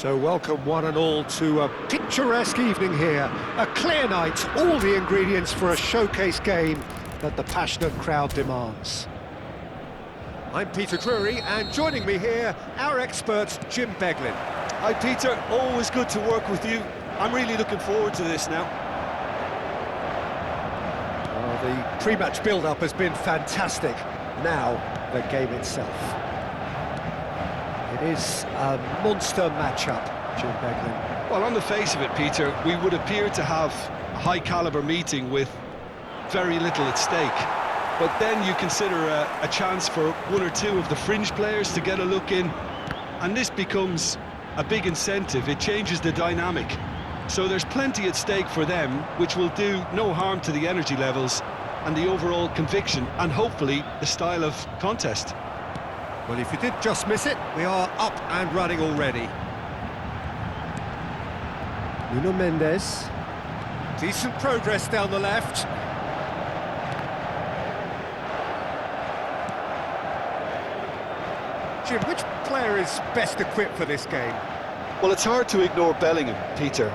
So welcome one and all to a picturesque evening here. A clear night, all the ingredients for a showcase game that the passionate crowd demands. I'm Peter Drury, and joining me here, our expert, Jim Beglin. Hi Peter, always good to work with you. I'm really looking forward to this now. Well, the pre-match build-up has been fantastic. Now, the game itself. It is a monster matchup, Jim Beglin. Well, on the face of it, Peter, we would appear to have a high-caliber meeting with very little at stake. But then you consider a chance for one or two of the fringe players to get a look in, and this becomes a big incentive. It changes the dynamic. So there's plenty at stake for them, which will do no harm to the energy levels and the overall conviction, and hopefully the style of contest. Well, if you did just miss it, we are up and running already. Nuno Mendes. Decent progress down the left. Jim, which player is best equipped for this game? Well, it's hard to ignore Bellingham, Peter,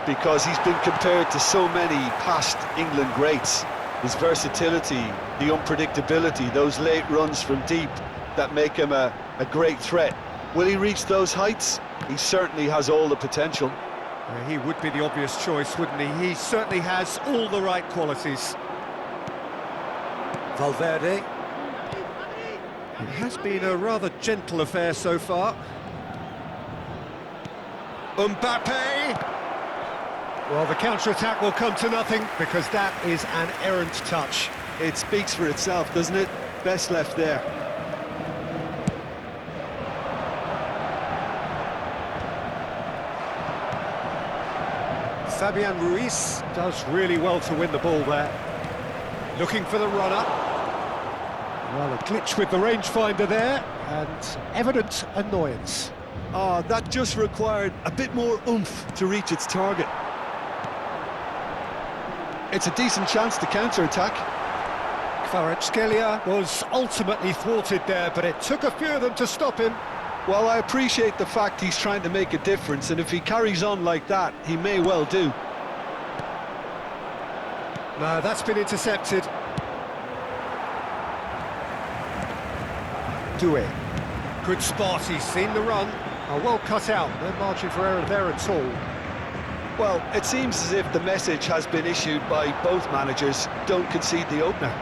because he's been compared to so many past England greats. His versatility, the unpredictability, those late runs from deep that make him a great threat. Will he reach those heights? He certainly has all the potential. He would be the obvious choice, wouldn't he? He certainly has all the right qualities. Valverde. It has been a rather gentle affair so far. Mbappe! Well, the counter-attack will come to nothing because that is an errant touch. It speaks for itself, doesn't it? Best left there. Fabian Ruiz does really well to win the ball there. Looking for the runner. Well, a glitch with the rangefinder there, and evident annoyance. Oh, that just required a bit more oomph to reach its target. It's a decent chance to counter-attack. Kvaratskhelia was ultimately thwarted there, but it took a few of them to stop him. Well, I appreciate the fact he's trying to make a difference, and if he carries on like that, he may well do. No, that's been intercepted. Doué. Good spot, he's seen the run. Oh, well cut out, no margin for error there at all. Well, it seems as if the message has been issued by both managers: don't concede the opener.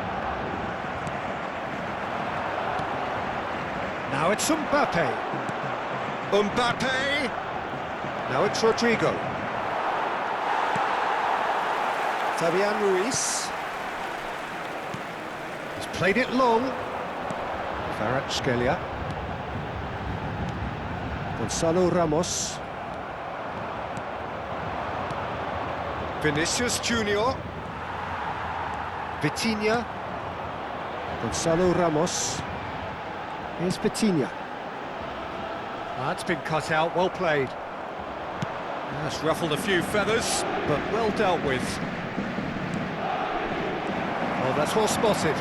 Now it's Mbappe. Mbappe! Now it's Rodrigo. Fabian Ruiz. He's played it long. Kvaratskhelia. Gonzalo Ramos. Vinicius Junior. Vitinha. Gonzalo Ramos. Here's Vitinha. That's been cut out, well played. That's ruffled a few feathers, but well dealt with. Oh, that's well spotted.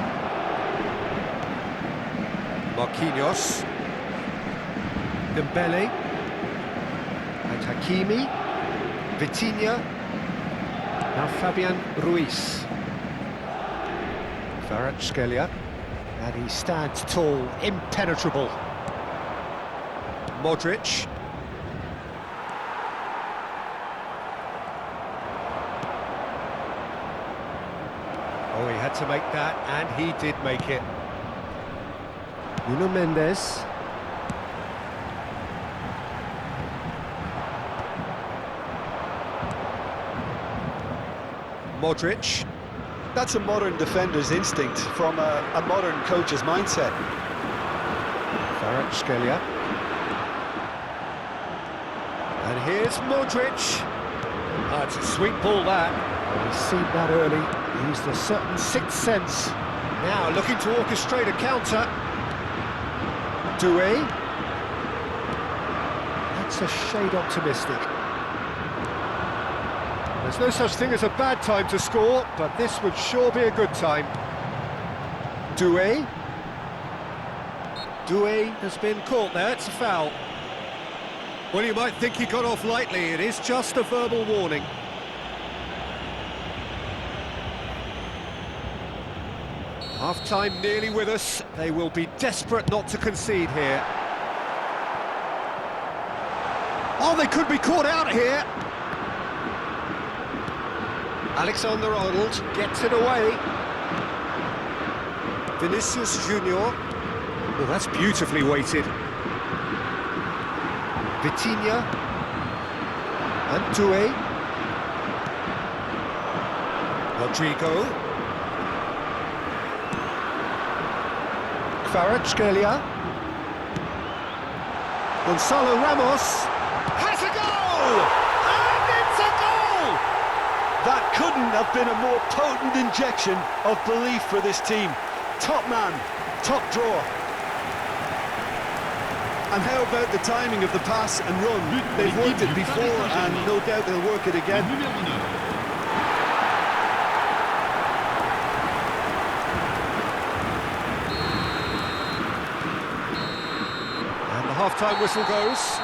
Marquinhos. Dembele. And Hakimi. Vitinha. Now Fabian Ruiz. Kvaratskhelia. And he stands tall, impenetrable. Modric. Oh, he had to make that, and he did make it. Nuno Mendes. Modric. That's a modern defender's instinct from a modern coach's mindset. Kvaratskhelia. And here's Modric. That's a sweet ball, that. Well, he's seen that early. Used a certain sixth sense. Now looking to orchestrate a counter. Doué. That's a shade optimistic. There's no such thing as a bad time to score, but this would sure be a good time. Doué. Doué has been caught there, it's a foul. Well, you might think he got off lightly. It is just a verbal warning. Half-time nearly with us. They will be desperate not to concede here. Oh, they could be caught out here. Alexander-Arnold gets it away. Vinicius Junior. Well, that's beautifully weighted. Vitinha. Antue. Rodrigo. Kvaratskhelia. Gonzalo Ramos has a goal! And it's a goal! That couldn't have been a more potent injection of belief for this team. Top man, top draw. And how about the timing of the pass and run? They've worked it before and no doubt they'll work it again. And the half-time whistle goes.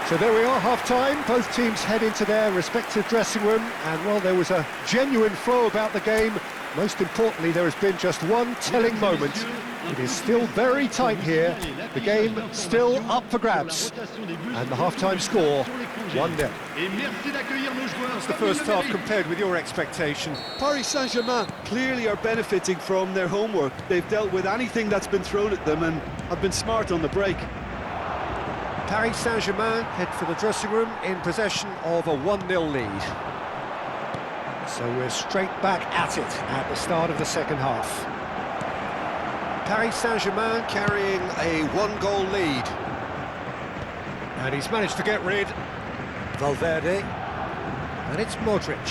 So there we are, half-time. Both teams head into their respective dressing room, and while there was a genuine flow about the game, most importantly, there has been just one telling moment. It is still very tight here. The game still up for grabs. And the half-time score, 1-0. What's the first half compared with your expectation? Paris Saint-Germain clearly are benefiting from their homework. They've dealt with anything that's been thrown at them and have been smart on the break. Paris Saint-Germain head for the dressing room in possession of a 1-0 lead. So we're straight back at it at the start of the second half. Paris Saint-Germain carrying a 1-goal lead. And he's managed to get rid. Valverde. And it's Modric.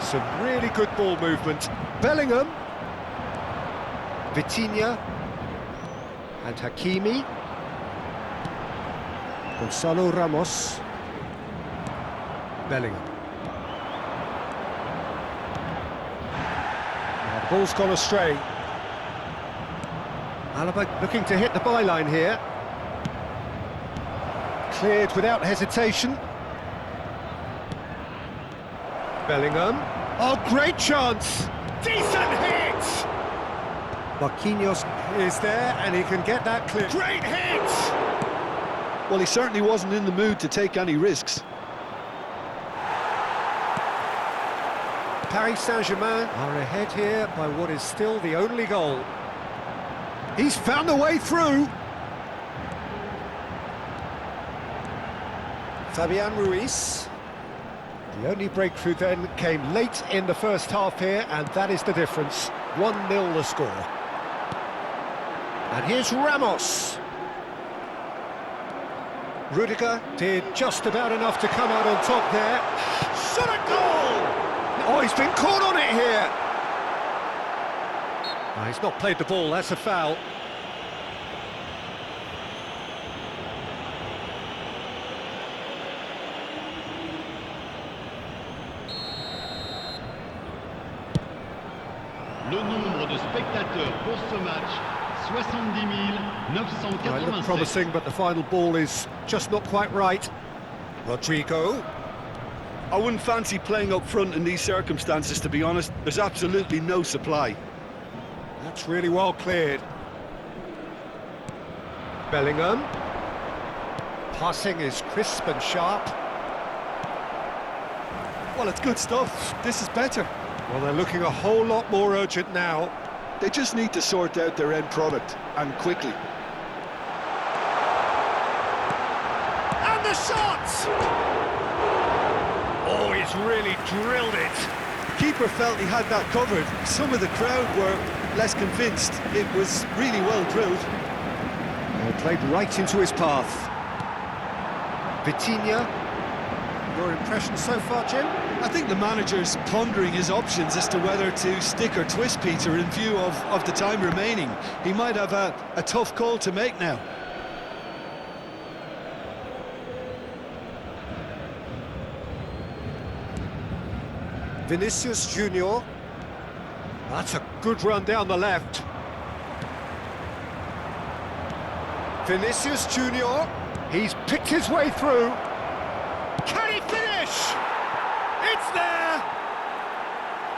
Some really good ball movement. Bellingham. Vitinha. And Hakimi. Gonzalo Ramos. Bellingham. Now the ball's gone astray. Alaba looking to hit the byline here. Cleared without hesitation. Bellingham. Oh, great chance! Decent hit! Marquinhos is there and he can get that clear. Great hit! Well, he certainly wasn't in the mood to take any risks. Paris Saint-Germain are ahead here by what is still the only goal. He's found a way through. Fabian Ruiz. The only breakthrough then came late in the first half here, and that is the difference. 1-0 the score. And here's Ramos. Rudiger did just about enough to come out on top there. Shot a goal! Oh, he's been caught on it here. Oh, he's not played the ball, that's a foul. Le nombre de spectateurs pour ce match, 70 987. Well, it looked promising, but the final ball is just not quite right. Rodrigo. I wouldn't fancy playing up front in these circumstances, to be honest. There's absolutely no supply. That's really well cleared. Bellingham. Passing is crisp and sharp. Well, it's good stuff. This is better. Well, they're looking a whole lot more urgent now. They just need to sort out their end product, and quickly. And the shot! Oh, he's really drilled it. The keeper felt he had that covered. Some of the crowd were less convinced. It was really well drilled. Played right into his path. Vitinha. Your impression so far, Jim? I think the manager's pondering his options as to whether to stick or twist Peter in view of the time remaining. He might have a tough call to make now. Vinicius Junior. That's a good run down the left. Vinicius Junior. He's picked his way through. Can he finish? It's there!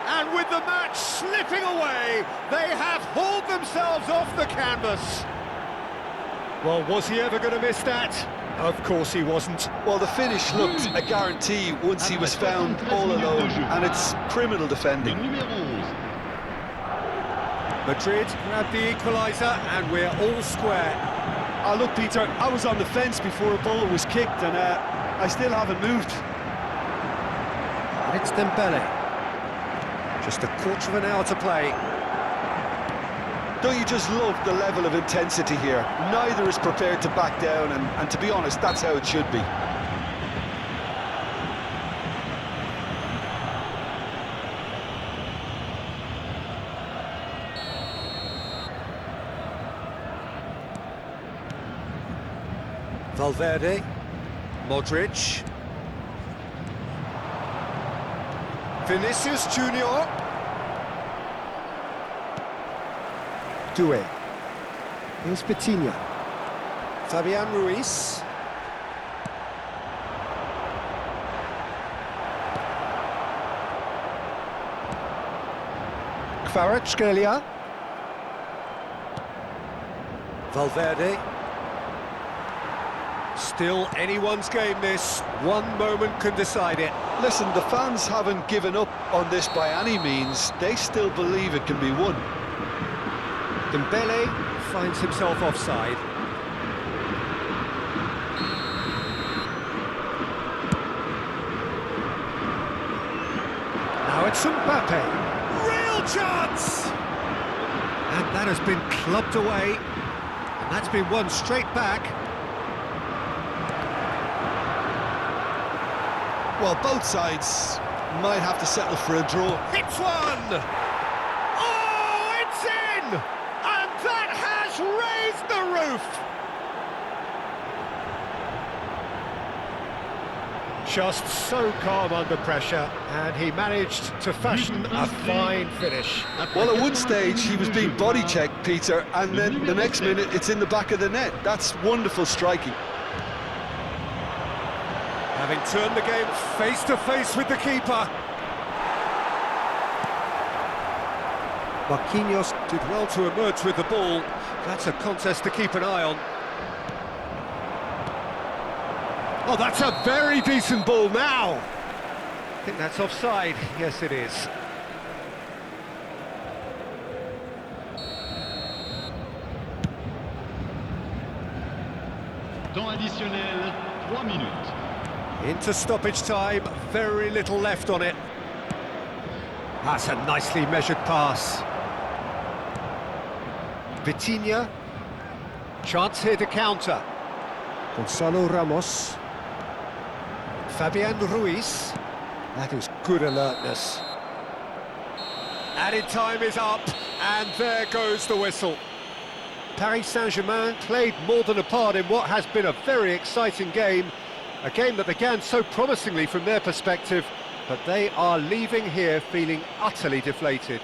And with the match slipping away, they have hauled themselves off the canvas. Well, was he ever going to miss that? Of course he wasn't. Well, the finish looked a guarantee once he was found all alone, and it's criminal defending. Madrid grabbed the equaliser, and we're all square. Oh, look, Peter, I was on the fence before a ball was kicked, and I still haven't moved. And it's Dembele. Just a quarter of an hour to play. Don't you just love the level of intensity here? Neither is prepared to back down, and to be honest, that's how it should be. Valverde, Modric, Vinicius Junior, Doué, here's Vitinha, Fabian Ruiz, Kvaratskhelia, Valverde. Still anyone's game this, one moment can decide it. Listen, the fans haven't given up on this by any means. They still believe it can be won. Dembele finds himself offside. Now it's Mbappe. Real chance! And that has been clubbed away. And that's been won straight back. Well, both sides might have to settle for a draw. It's one! Oh, it's in! And that has raised the roof! Just so calm under pressure, and he managed to fashion a fine finish. Well, at one stage he was being body checked, Peter, and then the next minute it's in the back of the net. That's wonderful striking. Having turned the game face-to-face with the keeper. Marquinhos did well to emerge with the ball. That's a contest to keep an eye on. Oh, that's a very decent ball now. I think that's offside. Yes, it is. Temps additionnel, 3 minutes. Into stoppage time, very little left on it. That's a nicely measured pass. Vitinha. Chance here to counter. Gonzalo Ramos. Fabian Ruiz. That is good alertness. Added time is up, and there goes the whistle. Paris Saint-Germain played more than a part in what has been a very exciting game. A game that began so promisingly from their perspective, but they are leaving here feeling utterly deflated.